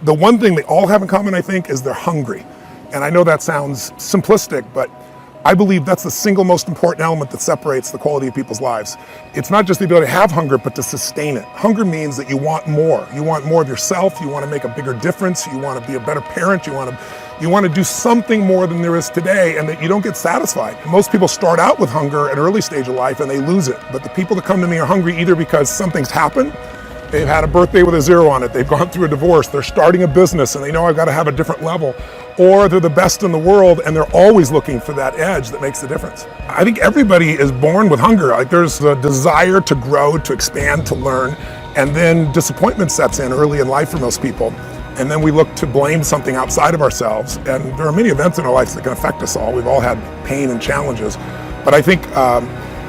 The one thing they all have in common, I think, is they're hungry. And I know that sounds simplistic, but I believe that's the single most important element that separates the quality of people's lives. It's not just the ability to have hunger, but to sustain it. Hunger means that you want more. You want more of yourself. You want to make a bigger difference. You want to be a better parent. You want to do something more than there is today, and that you don't get satisfied. Most people start out with hunger at an early stage of life and they lose it. But the people that come to me are hungry either because something's happened, they've had a birthday with a 0 on it, they've gone through a divorce, they're starting a business and they know I've got to have a different level, or they're the best in the world and they're always looking for that edge that makes the difference. I think everybody is born with hunger. Like, there's a desire to grow, to expand, to learn, and then disappointment sets in early in life for most people. And then we look to blame something outside of ourselves. And there are many events in our lives that can affect us all. We've all had pain and challenges. But I think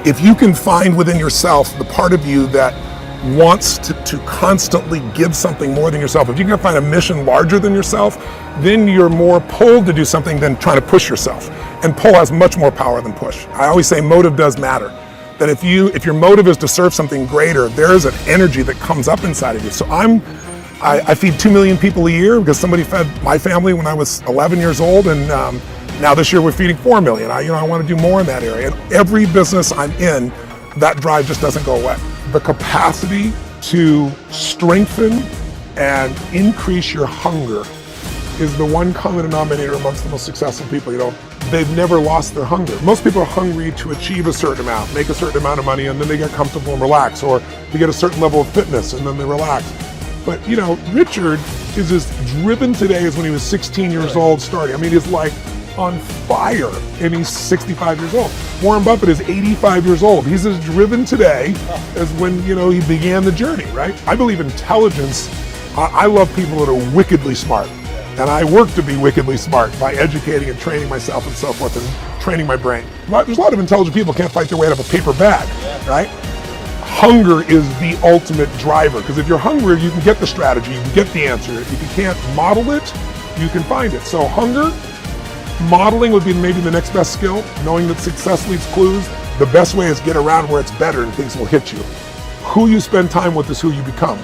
if you can find within yourself the part of you that wants to constantly give something more than yourself, if you can find a mission larger than yourself, then you're more pulled to do something than trying to push yourself. And pull has much more power than push. I always say motive does matter. That if your motive is to serve something greater, there is an energy that comes up inside of you. So I feed 2 million people a year because somebody fed my family when I was 11 years old, and now this year we're feeding 4 million. I want to do more in that area. And every business I'm in, that drive just doesn't go away. The capacity to strengthen and increase your hunger is the one common denominator amongst the most successful people. They've never lost their hunger. Most people are hungry to achieve a certain amount, make a certain amount of money, and then they get comfortable and relax, or they get a certain level of fitness and then they relax. But Richard is as driven today as when he was 16 years old starting. I mean, he's like on fire, and he's 65 years old. Warren Buffett is 85 years old. He's as driven today as when, he began the journey, right? I believe intelligence. I love people that are wickedly smart. And I work to be wickedly smart by educating and training myself and so forth, and training my brain. There's a lot of intelligent people who can't fight their way out of a paper bag, right? Hunger is the ultimate driver, because if you're hungry, you can get the strategy, you can get the answer. If you can't model it, you can find it. So hunger, modeling would be maybe the next best skill. Knowing that success leaves clues. The best way is get around where it's better and things will hit you. Who you spend time with is who you become.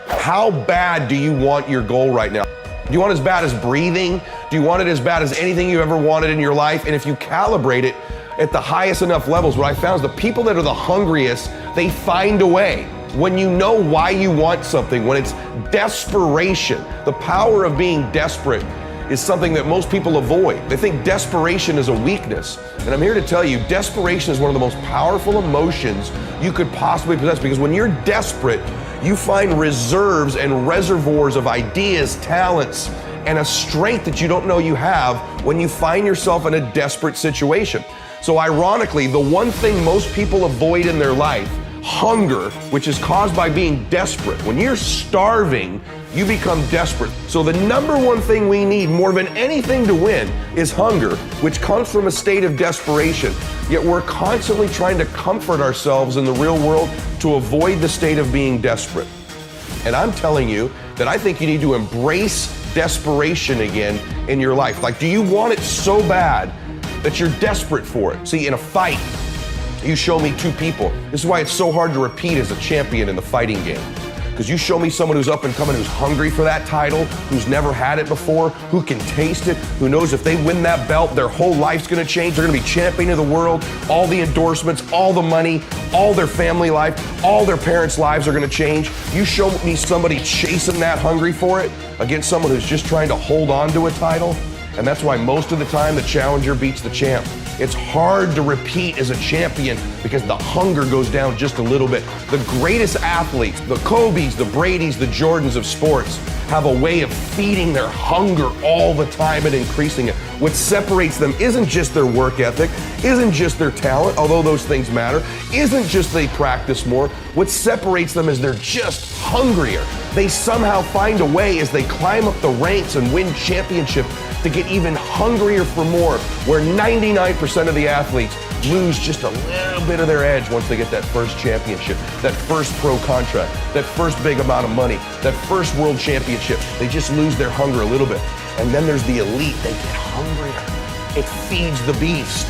How bad do you want your goal right now? Do you want it as bad as breathing? Do you want it as bad as anything you ever wanted in your life? And if you calibrate it at the highest enough levels, what I found is the people that are the hungriest, they find a way. When you know why you want something, when it's desperation, the power of being desperate is something that most people avoid. They think desperation is a weakness. And I'm here to tell you, desperation is one of the most powerful emotions you could possibly possess, because when you're desperate, you find reserves and reservoirs of ideas, talents, and a strength that you don't know you have when you find yourself in a desperate situation. So ironically, the one thing most people avoid in their life, hunger, which is caused by being desperate. When you're starving, you become desperate. So the number one thing we need more than anything to win is hunger, which comes from a state of desperation. Yet we're constantly trying to comfort ourselves in the real world to avoid the state of being desperate. And I'm telling you that I think you need to embrace desperation again in your life. Like, do you want it so bad that you're desperate for it? See, in a fight, you show me two people. This is why it's so hard to repeat as a champion in the fighting game. Because you show me someone who's up and coming, who's hungry for that title, who's never had it before, who can taste it, who knows if they win that belt, their whole life's gonna change. They're gonna be champion of the world, all the endorsements, all the money, all their family life, all their parents' lives are gonna change. You show me somebody chasing that, hungry for it, against someone who's just trying to hold on to a title. And that's why most of the time the challenger beats the champ. It's hard to repeat as a champion because the hunger goes down just a little bit. The greatest athletes, the Kobes, the Bradys, the Jordans of sports, have a way of feeding their hunger all the time and increasing it. What separates them isn't just their work ethic, isn't just their talent, although those things matter, isn't just they practice more. What separates them is they're just hungrier. They somehow find a way as they climb up the ranks and win championships to get even hungrier for more, where 99% of the athletes lose just a little bit of their edge once they get that first championship, that first pro contract, that first big amount of money, that first world championship. They just lose their hunger a little bit. And then there's the elite. They get hungrier. It feeds the beast.